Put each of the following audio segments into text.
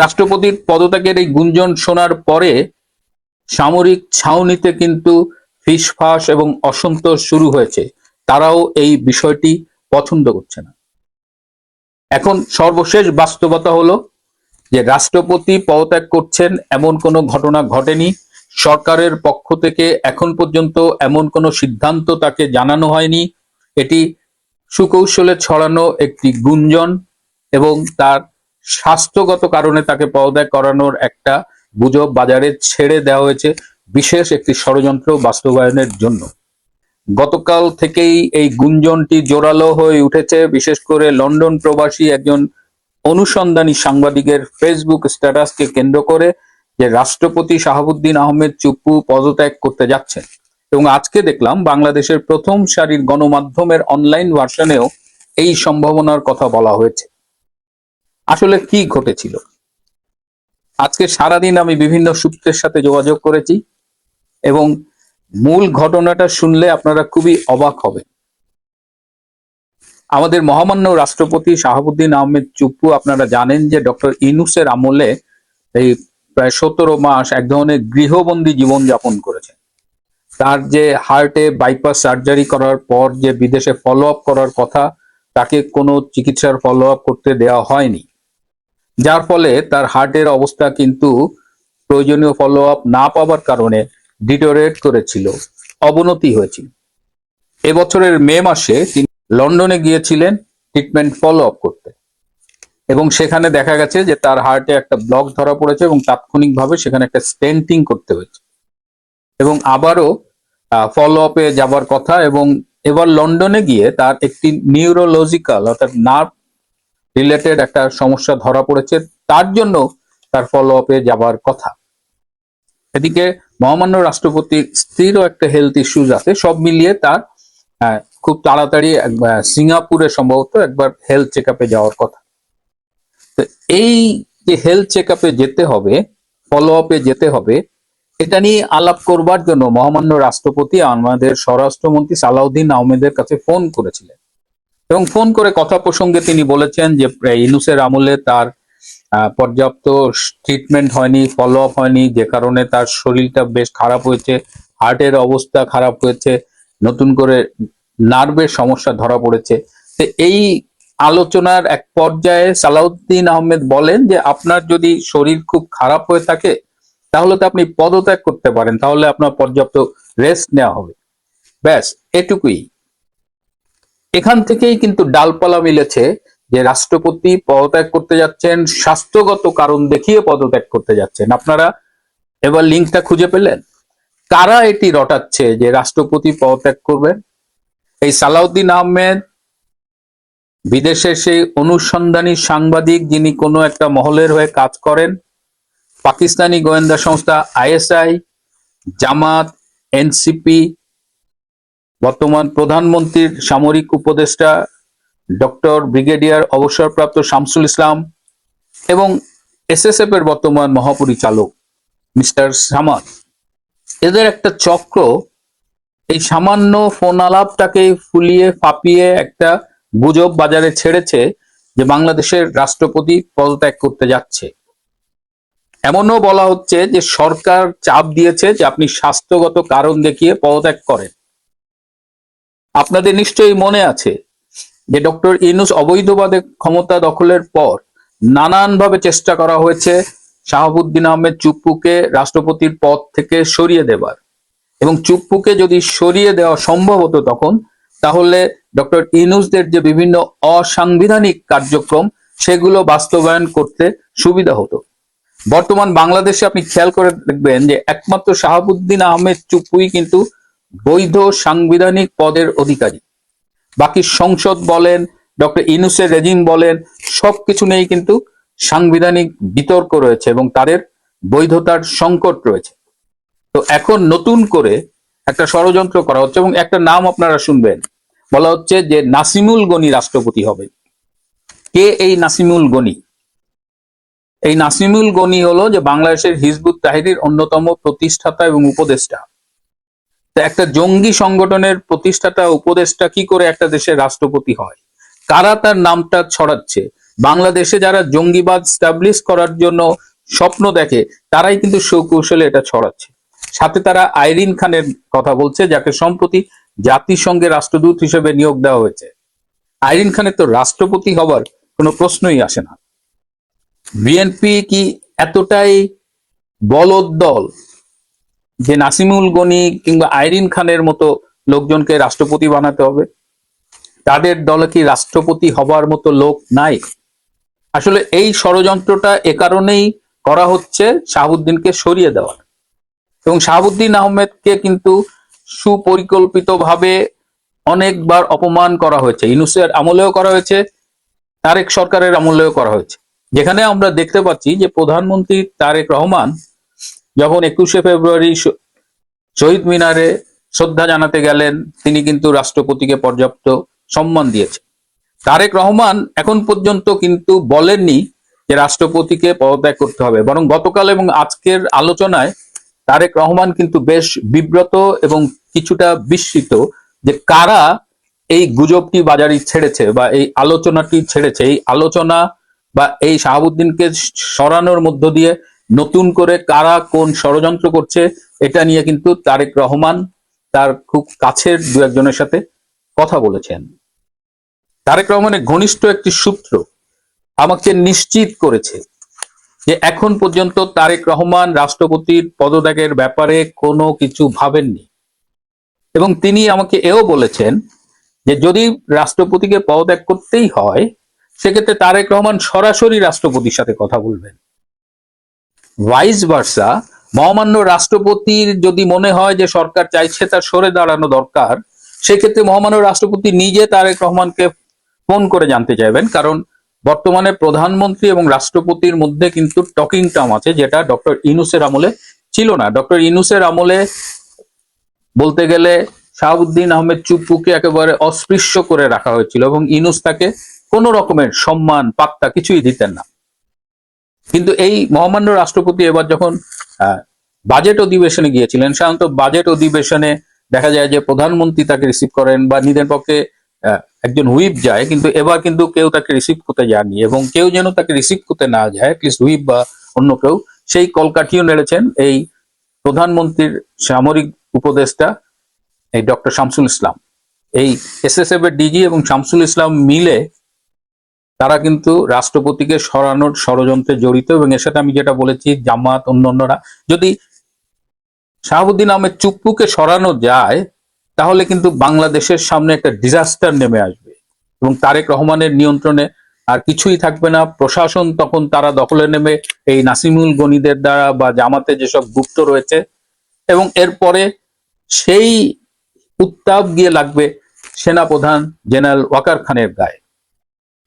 রাষ্ট্রপতির পদত্যাগের এই গুঞ্জন শোনার পরে সামরিক ছাউনিতে কিন্তু ফিসফাস এবং অসন্তোষ শুরু হয়েছে। তারাও এই বিষয়টি পছন্দ করছে না। এখন সর্বশেষ বাস্তবতা হলো যে রাষ্ট্রপতি পদত্যাগ করছেন এমন কোনো ঘটনা ঘটেনি। সরকারের পক্ষ থেকে এখন পর্যন্ত এমন কোনো সিদ্ধান্ত তাকে জানানো হয়নি। এটি সুকৌশলে ছড়ানো একটি গুঞ্জন এবং তার স্বাস্থ্যগত কারণে তাকে পদত্যাগ করানোর একটা গুজব বাজারে ছেড়ে দেওয়া হয়েছে বিশেষ একটি ষড়যন্ত্র বাস্তবায়নের জন্য। গতকাল থেকেই এই গুঞ্জনটি জোরালো হয়ে উঠেছে, বিশেষ করে লন্ডন প্রবাসী একজন অনুসন্ধানী সাংবাদিকের ফেসবুক স্ট্যাটাসকে কেন্দ্র করে, যে রাষ্ট্রপতি শাহাবুদ্দিন আহমেদ চুপ্পু পদত্যাগ করতে যাচ্ছেন। এবং আজকে দেখলাম বাংলাদেশের প্রথম সারির গণমাধ্যমের অনলাইন ভার্সনেও এই সম্ভাবনার কথা বলা হয়েছে। আসলে কি ঘটেছিল? আজকে সারাদিন আমি বিভিন্ন সূত্রের সাথে যোগাযোগ করেছি এবং মূল ঘটনাটা শুনলে আপনারা খুবই অবাক হবেন। আমাদের মহামান্য রাষ্ট্রপতি শাহাবুদ্দিন আহমেদ চুপ্পু, আপনারা জানেন যে ডক্টর ইউনূসের আমলে এই প্রায় 17 মাস এক ধরনের গৃহবন্দী জীবন যাপন করেছেন। তার যে হার্টে বাইপাস সার্জারি করার পর যে বিদেশে ফলো আপ করার কথা, তাকে কোনো চিকিৎসার ফলো আপ করতে দেওয়া হয়নি, যার ফলে তার হার্টের অবস্থা কিন্তু প্রয়োজনীয় ফলো আপ না পাওয়ার কারণে ডিটোরেট করেছিল, অবনতি হয়েছিল। এবছরের মে মাসে তিনি লন্ডনে গিয়েছিলেন ট্রিটমেন্ট ফলো আপ করতে এবং সেখানে দেখা গেছে যে তার হার্টে একটা ব্লক ধরা পড়েছে এবং তাৎক্ষণিকভাবে সেখানে একটা স্টেন্টিং করতে হয়েছে এবং আবারও ফলো আপে যাবার কথা। এবং এবার লন্ডনে গিয়ে তার একটি নিউরোলজিক্যাল অর্থাৎ নার্ভ রিলেটেড একটা সমস্যা ধরা পড়েছে, তার জন্য তার ফলো আপে যাবার কথা। এদিকে মহামান্য রাষ্ট্রপতির স্ত্রীরও একটা হেলথ ইস্যুজ আছে। সব মিলিয়ে তার খুব তাড়াতাড়ি সিঙ্গাপুরে সম্ভবত একবার হেলথ চেক আপে যাওয়ার কথা। তো এই যে হেলথ চেক আপে যেতে হবে, ফলো আপে যেতে হবে, এটা নিয়ে আলাপ করবার জন্য মহামান্য রাষ্ট্রপতি আমাদের স্বরাষ্ট্রমন্ত্রী সালাউদ্দিন আহমেদের কাছে ফোন করেছিলেন এবং ফোন করে কথা প্রসঙ্গে তিনি বলেছেন যে ইউনূসের আমলে তার পর্যাপ্ত ট্রিটমেন্ট হয়নি, ফলো আপ হয়নি, যে কারণে তার শরীরটা বেশ খারাপ হয়েছে, হার্টের অবস্থা খারাপ হয়েছে, নতুন করে নার্ভের সমস্যা ধরা পড়েছে। তো এই আলোচনার এক পর্যায়ে সালাউদ্দিন আহমেদ বলেন যে আপনার যদি শরীর খুব খারাপ হয়ে থাকে তাহলে তো আপনি পদত্যাগ করতে পারেন, তাহলে আপনার পর্যাপ্ত রেস্ট নেওয়া হবে। ব্যাস এটুকুই। এখান থেকেই কিন্তু ডালপালা মিলেছে যে রাষ্ট্রপতি পদত্যাগ করতে যাচ্ছেন, স্বাস্থ্যগত কারণ দেখিয়ে পদত্যাগ করতে যাচ্ছেন। আপনারা এবার লিঙ্কটা খুঁজে পেলেন? কারা এটি রটাচ্ছে যে রাষ্ট্রপতি পদত্যাগ করবেন? এই সালাউদ্দিন আহমেদ বিদেশে সেই অনুসন্ধানী সাংবাদিক যিনি কোনো একটা মহলের হয়ে কাজ করেন, পাকিস্তানি গোয়েন্দা সংস্থা আইএসআই, জামাত, এনসিপি, বর্তমান প্রধানমন্ত্রীর সামরিক উপদেষ্টা ডক্টর ব্রিগেডিয়ার অবসরপ্রাপ্ত শামসুল ইসলাম এবং এসএসএফ এর বর্তমান মহাপরিচালক মিস্টার সামাদ, এদের একটা চক্র এই সামান্য ফোন আলাপটাকে ফুলিয়ে ফাঁপিয়ে একটা গুজব বাজারে ছেড়েছে যে বাংলাদেশের রাষ্ট্রপতি পদত্যাগ করতে যাচ্ছে। এমনও বলা হচ্ছে যে সরকার চাপ দিয়েছে যে আপনি স্বাস্থ্যগত কারণ দেখিয়ে পদত্যাগ করেন। আপনাদের নিশ্চয়ই মনে আছে যে ডক্টর ইউনূস অবৈধভাবে ক্ষমতা দখলের পর নানানভাবে চেষ্টা করা হয়েছে শাহাবুদ্দিন আহমেদ চুপ্পুকে রাষ্ট্রপতির পদ থেকে সরিয়ে দেবার, এবং চুপ্পুকে যদি সরিয়ে দেওয়া সম্ভব হতো তখন, তাহলে ডক্টর ইউনূসদের যে বিভিন্ন অসাংবিধানিক কার্যক্রম সেগুলো বাস্তবায়ন করতে সুবিধা হতো। বর্তমান বাংলাদেশে আপনি খেয়াল করে দেখবেন যে একমাত্র শাহাবুদ্দিন আহমেদ চুপ্পুই কিন্তু বৈধ সাংবিধানিক পদের অধিকারী। বাকি সংসদ বলেন, ডক্টর ইউনূসের রেজিম বলেন, সবকিছু নেই কিন্তু সাংবিধানিক বিতর্ক রয়েছে এবং তাদের বৈধতার সংকট রয়েছে। তো এখন নতুন করে একটা ষড়যন্ত্র করা হচ্ছে এবং একটা নাম আপনারা শুনবেন, বলা হচ্ছে যে নাসিমুল গনি রাষ্ট্রপতি হবে। কে এই নাসিমুল গনি? এই নাসিমুল গনি হলো যে বাংলাদেশের হিজবুত তাহরির অন্যতম প্রতিষ্ঠাতা এবং উপদেষ্টা। তো একটা জঙ্গি সংগঠনের প্রতিষ্ঠাতা উপদেষ্টা কি করে একটা দেশের রাষ্ট্রপতি হয়? কারা তার নামটা ছড়াচ্ছে? বাংলাদেশে যারা জঙ্গিবাদ স্টাবলিশ করার জন্য স্বপ্ন দেখে তারাই কিন্তু সুকৌশলে এটা ছড়াচ্ছে। সাথে তারা আইরিন খানের কথা বলছে, যাকে সম্প্রতি জাতিসংঘে রাষ্ট্রদূত হিসেবে নিয়োগ দেওয়া হয়েছে। আইরিন খানের তো রাষ্ট্রপতি হবার কোনো প্রশ্নই আসে না। বিএনপি কি এতটাই বলদ দল যে নাসিমুল গনি কিংবা আইরিন খানের মতো লোকজনকে রাষ্ট্রপতি বানাতে হবে? তাদের দলে কি রাষ্ট্রপতি হবার মতো লোক নাই? আসলে এই ষড়যন্ত্রটা এ কারণেই করা হচ্ছে শাহাবুদ্দিনকে সরিয়ে দেওয়ার। এবং শাহাবুদ্দিন আহমেদকে কিন্তু সুপরিকল্পিতভাবে অনেকবার অপমান করা হয়েছে। ইউনূসের আমলেও করা হয়েছে, তারেক সরকারের আমলেও করা হয়েছে। যেখানে আমরা দেখতে পাচ্ছি যে প্রধানমন্ত্রী তারেক রহমান যখন 21শে ফেব্রুয়ারি শহীদ মিনারে শ্রদ্ধা জানাতে গেলেন, তিনি কিন্তু রাষ্ট্রপতিকে পর্যাপ্ত সম্মান দিয়েছে। তারেক রহমান এখন পর্যন্ত কিন্তু বলেননি যে রাষ্ট্রপতিকে পদত্যাগ করতে হবে, বরং গতকাল এবং আজকের আলোচনায় তারেক রহমান কিন্তু বেশ বিব্রত এবং কিছুটা বিস্মিত যে কারা এই গুজবটি বাজারে ছেড়েছে বা এই আলোচনাটি ছেড়েছে। এই আলোচনা বা এই শাহাবুদ্দিনকে সরানোর মধ্য দিয়ে নতুন করে কারা কোন ষড়যন্ত্র করছে এটা নিয়ে কিন্তু তারেক রহমান তার খুব কাছের দু একজনের সাথে কথা বলেছেন। তারেক রহমানের ঘনিষ্ঠ একটি সূত্র আমাকে নিশ্চিত করেছে যে এখন পর্যন্ত তারেক রহমান রাষ্ট্রপতির পদত্যাগের ব্যাপারে কোনো কিছু ভাবেননি। এবং তিনি আমাকে এও বলেছেন যে যদি রাষ্ট্রপতিকে পদত্যাগ করতেই হয় সেক্ষেত্রে তারেক রহমান সরাসরি রাষ্ট্রপতির সাথে কথা বলবেন। ভাইস ভার্সা, মহামান্য রাষ্ট্রপতির যদি মনে হয় যে সরকার চাইছে তার সরে দাঁড়ানো দরকার, সেক্ষেত্রে মহামান্য রাষ্ট্রপতি নিজে তারেক রহমানকে ফোন করে জানতে চাইবেন। কারণ বর্তমানে প্রধানমন্ত্রী এবং রাষ্ট্রপতির মধ্যে কিন্তু টকিং টার্ম আছে, যেটা ডক্টর ইউনূসের আমলে ছিল না। ডক্টর ইউনূসের আমলে বলতে গেলে শাহাবুদ্দিন আহমেদ চুপ্পুকে একেবারে অস্পৃশ্য করে রাখা হয়েছিল এবং ইউনূস তাকে কোনো রকমের সম্মান পাত্তা কিছুই দিতেন না। কিন্তু এই মহামান্য রাষ্ট্রপতি এবার যখন বাজেট অধিবেশনে গিয়েছিলেন, সাধারণত বাজেট অধিবেশনে দেখা যায় যে প্রধানমন্ত্রী তাকে রিসিভ করেন বা নিজের পক্ষে একজন হুইপ যায়, কিন্তু এবার কিন্তু কেউ তাকে রিসিভ করতে যায়নি। এবং কেউ যেন তাকে রিসিভ করতে না যায়, অ্যাটলিস্ট হুইপ বা অন্য কেউ, সেই কলকাঠিও নেড়েছেন এই প্রধানমন্ত্রীর সামরিক উপদেষ্টা এই ডক্টর শামসুল ইসলাম। এই এসএসএফ এর ডিজি এবং শামসুল ইসলাম মিলে তারা কিন্তু রাষ্ট্রপতিকে সরানোর ষড়যন্ত্রে জড়িত। এবং এর সাথে আমি যেটা বলেছি, জামাত অন্যান্যরা, যদি শাহাবুদ্দিন আহমেদ চুপ্পুকে সরানো যায় তাহলে কিন্তু বাংলাদেশের সামনে একটা ডিজাস্টার নেমে আসবে এবং তারেক রহমানের নিয়ন্ত্রণে আর কিছুই থাকবে না। প্রশাসন তখন তারা দখলে নেবে এই নাসিমুল গনিদের দ্বারা বা জামাতে যেসব গুপ্ত রয়েছে, এবং এরপরে সেই উত্তাপ গিয়ে লাগবে সেনাপ্রধান জেনারেল ওয়াকার খানের গায়ে।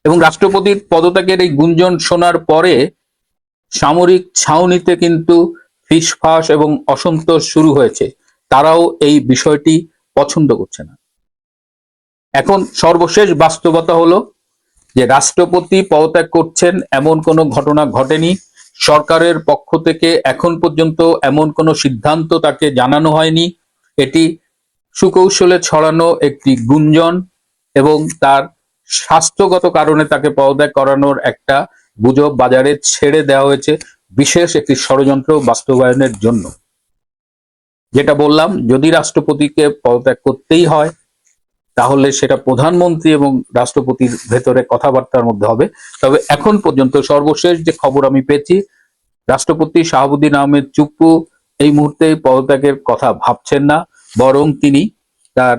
এবং রাষ্ট্রপতির পদত্যাগের এই গুঞ্জন শোনার পরে সামরিক ছাউনিতে কিন্তু ফিসফাস এবং অসন্তোষ শুরু হয়েছে। তারাও এই বিষয়টি পছন্দ করছে না। এখন সর্বশেষ বাস্তবতা হলো যে রাষ্ট্রপতি পদত্যাগ করছেন এমন কোনো ঘটনা ঘটেনি। সরকারের পক্ষ থেকে এখন পর্যন্ত এমন কোনো সিদ্ধান্ত তাকে জানানো হয়নি। এটি সুকৌশলে ছড়ানো একটি গুঞ্জন এবং তার স্বাস্থ্যগত কারণে তাকে পদত্যাগ করানোর একটা গুজব বাজারে ছেড়ে দেওয়া হয়েছে বিশেষ একটি ষড়যন্ত্র বাস্তবায়নের জন্য। যেটা বললাম, যদি রাষ্ট্রপতিকে পদত্যাগ করতেই হয় তাহলে সেটা প্রধানমন্ত্রী এবং রাষ্ট্রপতির ভেতরে কথাবার্তার মধ্যে হবে। তবে এখন পর্যন্ত সর্বশেষ যে খবর আমি পেয়েছি, রাষ্ট্রপতি শাহাবুদ্দিন আহমেদ চুপ্পু এই মুহূর্তে পদত্যাগের কথা ভাবছেন না, বরং তিনি তার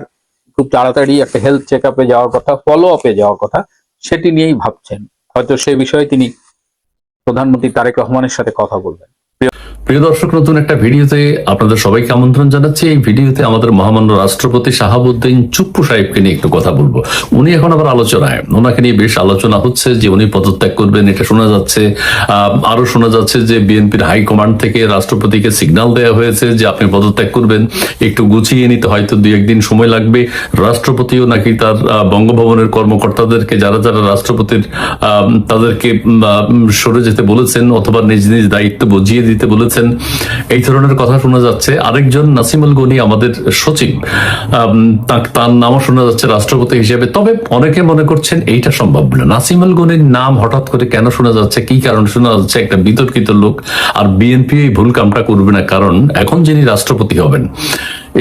খুব তাড়াতাড়ি একটা হেলথ চেক আপে যাওয়ার কথা, ফলো আপে যাওয়ার কথা, সেটি নিয়েই ভাবছেন। হয়তো সে বিষয়ে তিনি প্রধানমন্ত্রী তারেক রহমানের সাথে কথা বলবেন। প্রিয় দর্শক, নতুন একটা ভিডিওতে আপনাদের সবাইকে আমন্ত্রণ জানাচ্ছি। এই ভিডিওতে আমাদের মহামান্য রাষ্ট্রপতি শাহাবুদ্দিন চুপ্পু সাহেবকে নিয়ে একটু কথা বলবো। উনি এখন আবার আলোচনায়, ওনাকে নিয়ে বেশ আলোচনা হচ্ছে যে উনি পদত্যাগ করবেন, এটা শোনা যাচ্ছে। আরো শোনা যাচ্ছে যে বিএনপির হাইকমান্ড থেকে রাষ্ট্রপতিকে সিগন্যাল দেওয়া হয়েছে যে আপনি পদত্যাগ করবেন, একটু গুছিয়ে নিতে হয়তো 2-1 দিন সময় লাগবে। রাষ্ট্রপতিও নাকি তার বঙ্গভবনের কর্মকর্তাদেরকে যারা যারা রাষ্ট্রপতির তাদেরকে সরে যেতে বলেছেন অথবা নিজ নিজ দায়িত্ব বুঝিয়ে দিতে বলেছেন। করেছেন, এই ধরনের কথা শোনা যাচ্ছে। আরেকজন নাসিমুল গনি আমাদের সচিব, তার নামও শোনা যাচ্ছে রাষ্ট্রপতি হিসেবে। তবে অনেকে মনে করছেন এইটা সম্ভব না। নাসিমুল গনির নাম হঠাৎ করে কেন শোনা যাচ্ছে, কি কারণ শোনা যাচ্ছে? একটা বিতর্কিত লোক। আর বিএনপি এই ভুল কামটা করবে না, কারণ এখন যিনি রাষ্ট্রপতি হবেন,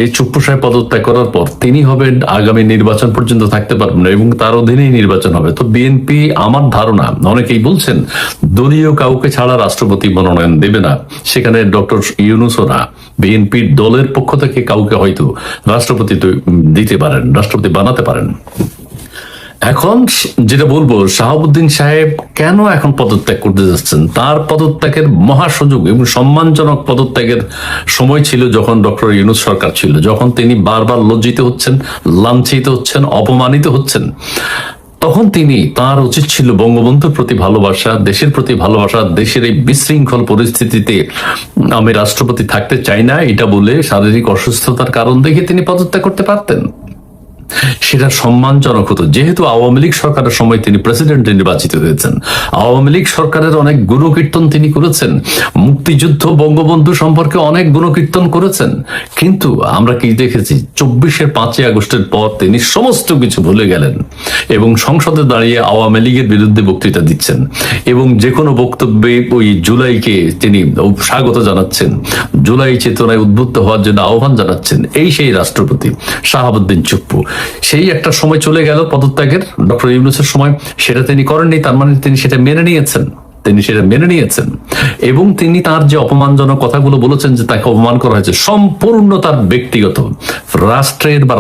এই চুপ্পু সাহেব পদত্যাগ করার পর তিনি হবেন, আগামী নির্বাচন পর্যন্ত থাকতে পারবেন না এবং তার অধীনেই নির্বাচন হবে। তো বিএনপি, আমার ধারণা, অনেকেই বলছেন দলীয় কাউকে ছাড়া রাষ্ট্রপতি মনোনয়ন দেবে না, সেখানে ডক্টর ইউনূসও না, বিএনপির দলের পক্ষ থেকে কাউকে হয়তো রাষ্ট্রপতি দিতে পারেন, রাষ্ট্রপতি বানাতে পারেন। এখন যেটা বলবো, শাহাবুদ্দিন সাহেব কেন এখন পদত্যাগ করতে যাচ্ছেন? তার পদত্যাগের মহা সুযোগ এবং সম্মানজনক পদত্যাগের সময় ছিল যখন ডক্টর ইউনূস সরকার ছিল, যখন তিনি বারবার লজ্জিত হচ্ছেন, লাঞ্ছিত হচ্ছেন, অপমানিত হচ্ছেন। তখন তার উচিত ছিল বঙ্গবন্ধুর প্রতি ভালোবাসা, দেশের প্রতি ভালোবাসা, দেশের এই বিশৃঙ্খল পরিস্থিতিতে আমি রাষ্ট্রপতি থাকতে চাই না এটা বলে শারীরিক অসুস্থতার কারণ দেখে তিনি পদত্যাগ করতে পারতেন। সেটা সম্মানজনক হতো। যেহেতু আওয়ামী লীগ সরকারের সময় তিনি প্রেসিডেন্ট নির্বাচিত হয়েছেন, আওয়ামী লীগ সরকারের অনেক গুণকীর্তন তিনি করেছেন, মুক্তিযুদ্ধ, বঙ্গবন্ধু সম্পর্কে অনেক গুণকীর্তন করেছেন। কিন্তু আমরা কি দেখেছি, 24-এর 5ই আগস্টের পর তিনি সমস্ত কিছু ভুলে গেলেন এবং সংসদে দাঁড়িয়ে আওয়ামী লীগের বিরুদ্ধে বক্তৃতা দিচ্ছেন এবং যে কোনো বক্তব্যে ওই জুলাইকে তিনি স্বাগত জানাচ্ছেন, জুলাই চেতনায় উদ্বুদ্ধ হওয়ার জন্য আহ্বান জানাচ্ছেন। এই সেই রাষ্ট্রপতি শাহাবুদ্দিন চুপ্পু। সেই একটা সময় চলে গেল পদত্যাগের, ডক্টর ইউনূসের সময়, সেটা তিনি করেননি। তার মানে তিনি সেটা মেনে নিয়েছেন এবং তিনি তার যে অপমানজনক কথাগুলো বলেছেন, যে তাকে অপমান করা হয়েছে, সম্পূর্ণ তার ব্যক্তিগত,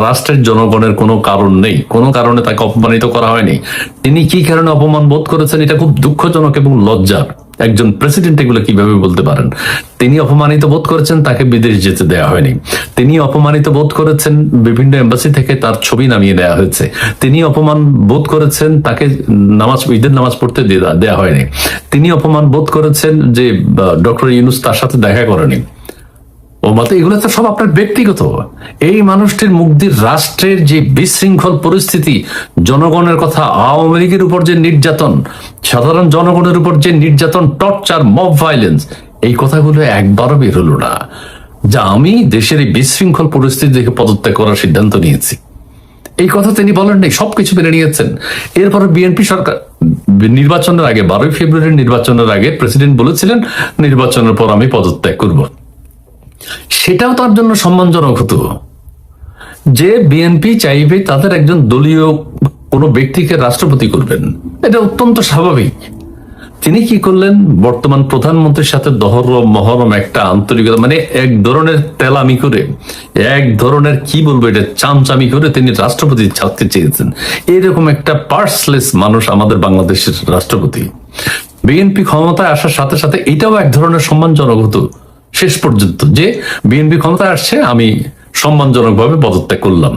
রাষ্ট্রের জনগণের কোনো কারণ নেই, কোনো কারণে তাকে অপমানিত করা হয়নি। তিনি কি কারণে অপমান বোধ করেছেন, এটা খুব দুঃখজনক এবং লজ্জার। একজন প্রেসিডেন্ট এগুলো কিভাবে বলতে পারেন? তিনি অপমানিত বোধ করেছেন, তাকে বিদেশ যেতে দেওয়া হয়নি। তিনি অপমানিত বোধ করেছেন, বিভিন্ন এম্বাসি থেকে তার ছবি নামিয়ে দেওয়া হয়েছে। তিনি অপমান বোধ করেছেন, তাকে ঈদের নামাজ পড়তে দেওয়া হয়নি। তিনি অপমান বোধ করেছেন যে ডক্টর ইউনূস তার সাথে দেখা করেনি। ও মতে এগুলো তো সব আপনার ব্যক্তিগত। এই মানুষটির মুখ দিয়ে রাষ্ট্রের যে বিশৃঙ্খল পরিস্থিতি, জনগণের কথা, আওয়ামী লীগের উপর যে নির্যাতন, সাধারণ জনগণের উপর যে নির্যাতন, টর্চার, মব ভায়োলেন্স, এই কথাগুলো একবারও বের হলো না। যা আমি দেশের এই বিশৃঙ্খল পরিস্থিতি দেখে পদত্যাগ করার সিদ্ধান্ত নিয়েছি, এই কথা তিনি বলেন নাই, সবকিছু মেনে নিয়েছেন। এরপরে বিএনপি সরকার নির্বাচনের আগে, 12 ফেব্রুয়ারি নির্বাচনের আগে প্রেসিডেন্ট বলেছিলেন নির্বাচনের পর আমি পদত্যাগ করব। সেটাও তার জন্য সম্মানজনক হতো যে বিএনপি চাইবে তাদের একজন দলীয় কোনো ব্যক্তিকে রাষ্ট্রপতি করবেন, এটা অত্যন্ত স্বাভাবিক। তিনি কি করলেন, বর্তমান প্রধানমন্ত্রীর সাথে মহরম একটা আন্তরিকতা, মানে এক ধরনের তেলামি করে, এক ধরনের কি বলবো, এটা চামচামি করে তিনি রাষ্ট্রপতি ছাড়তে চেয়েছেন। এরকম একটা পার্সলেস মানুষ আমাদের বাংলাদেশের রাষ্ট্রপতি। বিএনপি ক্ষমতায় আসার সাথে সাথে এটাও এক ধরনের সম্মানজনক হতো শেষ পর্যন্ত, যে বিএনপি ক্ষমতায় আসছে, আমি সম্মানজনকভাবে পদত্যাগ করলাম।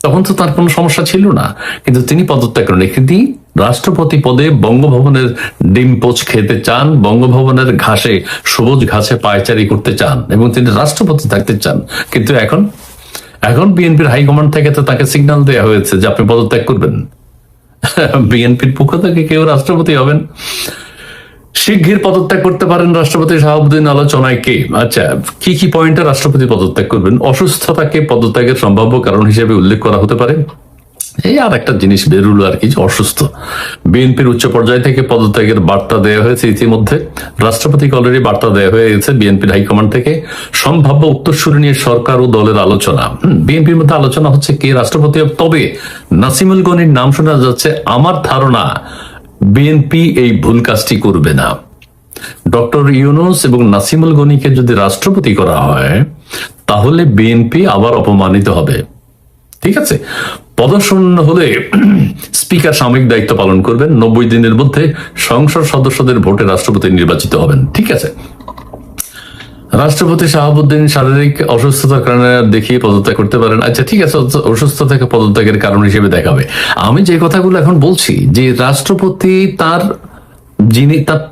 তখন তো তার কোনো সমস্যা ছিল না, কিন্তু তিনি পদত্যাগ করেন। তিনি রাষ্ট্রপতি পদে বঙ্গভবনের ডিম পোচ খেতে চান, বঙ্গভবনের ঘাসে, সবুজ ঘাসে পায়চারি করতে চান এবং তিনি রাষ্ট্রপতি থাকতে চান। কিন্তু এখন বিএনপির হাইকমান্ড থেকে তো তাকে সিগন্যাল দেওয়া হয়েছে যে আপনি পদত্যাগ করবেন। বিএনপির পক্ষ থেকে কেউ রাষ্ট্রপতি হবেন, শিগগির পদত্যাগ করতে পারেন রাষ্ট্রপতি শাহাবুদ্দিন। আলোচনায় কে, আচ্ছা, কি কি পয়েন্টে রাষ্ট্রপতি পদত্যাগ করবেন? অসুস্থতাকে পদত্যাগের সম্ভাব্য কারণ হিসেবে উল্লেখ করা হতে পারে। এই আর একটা জিনিস বেরুলো আর কি, অসুস্থ। বিএনপির উচ্চ পর্যায় থেকে পদত্যাগের বার্তা দেওয়া হয়েছে ইতিমধ্যে, রাষ্ট্রপতিকে অলরেডি বার্তা দেওয়া হয়ে গেছে বিএনপির হাইকমান্ড থেকে। সম্ভাব্য উত্তরসূরি নিয়ে সরকার ও দলের আলোচনা, বিএনপির মধ্যে আলোচনা হচ্ছে কে রাষ্ট্রপতি হবে। তবে নাসিমুল গনির নাম শোনা যাচ্ছে। আমার ধারণা বিএনপি এই ভুল কাজটি করবে না। ডক্টর ইউনূস এবং নাসিমুল গনিকে যদি রাষ্ট্রপতি করা হয়, তাহলে বিএনপি আবার অপমানিত হবে। ঠিক আছে, পদশূন্য হলে স্পিকার সাময়িক দায়িত্ব পালন করবেন, 90 দিনের মধ্যে সংসদ সদস্যদের ভোটে রাষ্ট্রপতি নির্বাচিত হবেন। ঠিক আছে, রাষ্ট্রপতি শাহাবুদ্দিন শারীরিক অসুস্থতার কারণে দেখিয়ে পদত্যাগ করতে পারেন। আচ্ছা ঠিক আছে, অসুস্থ থেকে পদত্যাগের কারণ হিসেবে দেখাবে। আমি যে কথাগুলো এখন বলছি, যে রাষ্ট্রপতি তার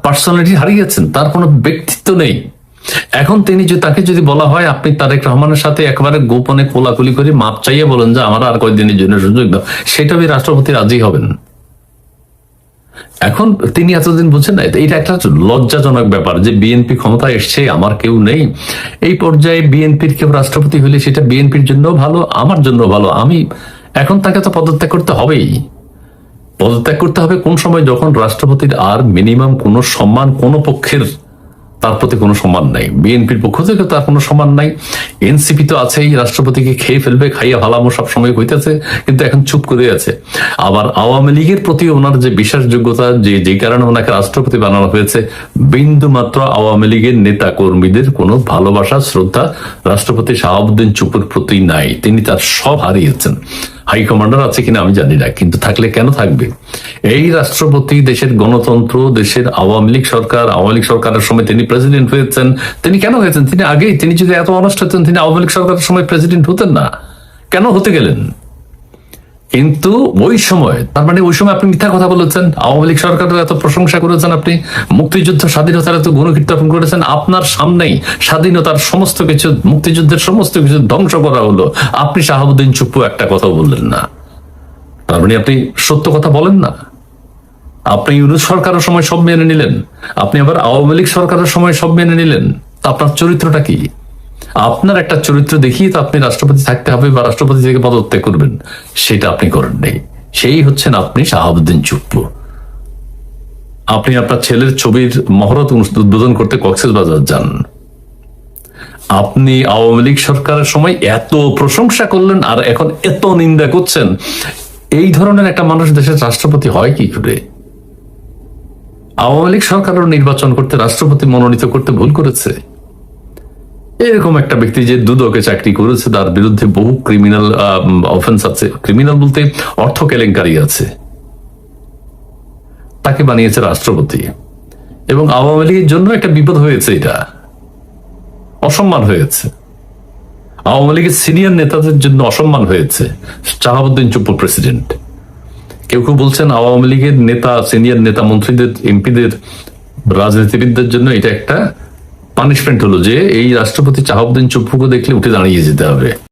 পার্সোনালিটি হারিয়েছেন, তার কোনো ব্যক্তিত্ব নেই। এখন তাকে যদি বলা হয় আপনি তারেক রহমানের সাথে একেবারে গোপনে কোলাকুলি করে মাপ চাইয়ে বলেন যে আমার আর কয়েকদিনের জন্য সুযোগ দাও, সেটা রাষ্ট্রপতি রাজি হবেন। এখন তিনি এতদিন বলছেন না, এটা একটা লজ্জাজনক ব্যাপার যে বিএনপি ক্ষমতায় এসছে, আমার কেউ নেই। এই পর্যায়ে বিএনপির কেউ রাষ্ট্রপতি হলে সেটা বিএনপির জন্য ভালো, আমার জন্য ভালো। আমি এখন তাকে তো পদত্যাগ করতে হবেই। পদত্যাগ করতে হবে কোন সময়? যখন রাষ্ট্রপতির আর মিনিমাম কোনো সম্মান কোনো পক্ষের তার প্রতি কোনো সম্মান নাই, বিএনপির পক্ষ থেকে তার কোনো সম্মান নাই। এনসিপি তো আছেই, রাষ্ট্রপতিকে খেয়ে ফেলবে, খাইয়া ভালামো সব সময় হইতেছে, কিন্তু এখন চুপ করে আছে। আবার আওয়ামী লীগের প্রতি ওনার যে বিশ্বাসযোগ্যতা, যে কারণে ওনাকে রাষ্ট্রপতি বানানো হয়েছে, বিন্দু মাত্র আওয়ামী লীগের নেতা কর্মীদের কোনো ভালোবাসা শ্রদ্ধা রাষ্ট্রপতি শাহাবুদ্দিন চুপুর প্রতি নাই। তিনি তার সব হারিয়েছেন। হাই কমান্ডার আছে কিনা আমি জানি না, কিন্তু থাকলে কেন থাকবে? এই রাষ্ট্রপতি দেশের গণতন্ত্র, দেশের আওয়ামী লীগ সরকারের সময় তিনি প্রেসিডেন্ট হয়েছেন। তিনি কেন হয়েছেন? তিনি যদি এত অনষ্ট হতেন, তিনি আওয়ামী লীগ সরকারের সময় প্রেসিডেন্ট হতেন না। কেন হতে গেলেন? কিন্তু ওই সময়, তার মানে ওই সময় আপনি মিথ্যা কথা বলেছেন, আওয়ামী লীগ সরকারের এত প্রশংসা করেছেন, আপনি মুক্তিযুদ্ধ স্বাধীনতার এত গুণকীর্তন করেছেন, আপনার সামনেই স্বাধীনতার সমস্ত কিছু, মুক্তিযুদ্ধের সমস্ত কিছু ধ্বংস করা হলো, আপনি শাহাবুদ্দিন চুপ্পু একটা কথা বললেন না। তার মানে আপনি সত্য কথা বলেন না। আপনি ইউনূস সরকারের সময় সব মেনে নিলেন, আপনি আবার আওয়ামী লীগ সরকারের সময় সব মেনে নিলেন। আপনার চরিত্রটা কি? আপনার একটা চরিত্র দেখিয়ে তো আপনি রাষ্ট্রপতি থাকতে হবে বা রাষ্ট্রপতি থেকে পদত্যাগ করবেন, সেটা আপনি করেন নাই। সেই হচ্ছেন আপনি শাহাবুদ্দিন চুপ্পু। আপনি আপনার ছেলের ছবির মহরত উদ্বোধন করতে কক্সবাজার যান। আপনি আওয়ামী লীগ সরকারের সময় এত প্রশংসা করলেন আর এখন এত নিন্দা করছেন। এই ধরনের একটা মানুষ দেশের রাষ্ট্রপতি হয় কি করে? আওয়ামী লীগ সরকারও নির্বাচন করতে, রাষ্ট্রপতি মনোনীত করতে ভুল করেছে। এরকম একটা ব্যক্তি যে দুদকে চাকরি করেছে, তার বিরুদ্ধে বহু ক্রিমিনাল অফেন্স আছে, ক্রিমিনাল বলতে অর্থ কেলেঙ্কারি আছে, তাকে বানিয়েছে রাষ্ট্রপতি। এবং আওয়ামী লীগের জন্য একটা বিপদ হয়েছে, এটা অসম্মান হয়েছে। আওয়ামী লীগের সিনিয়র নেতাদের জন্য অসম্মান হয়েছে শাহাবুদ্দিন চুপ্পু প্রেসিডেন্ট। কেউ কেউ বলছেন আওয়ামী লীগের নেতা, সিনিয়র নেতা, মন্ত্রীদের, এমপিদের, রাজনীতিবিদদের জন্য এটা একটা পানিশমেন্ট হলো যে এই রাষ্ট্রপতি শাহাবুদ্দিন চুপ্পুকে দেখলে উঠে দাঁড়িয়ে যেতে হবে।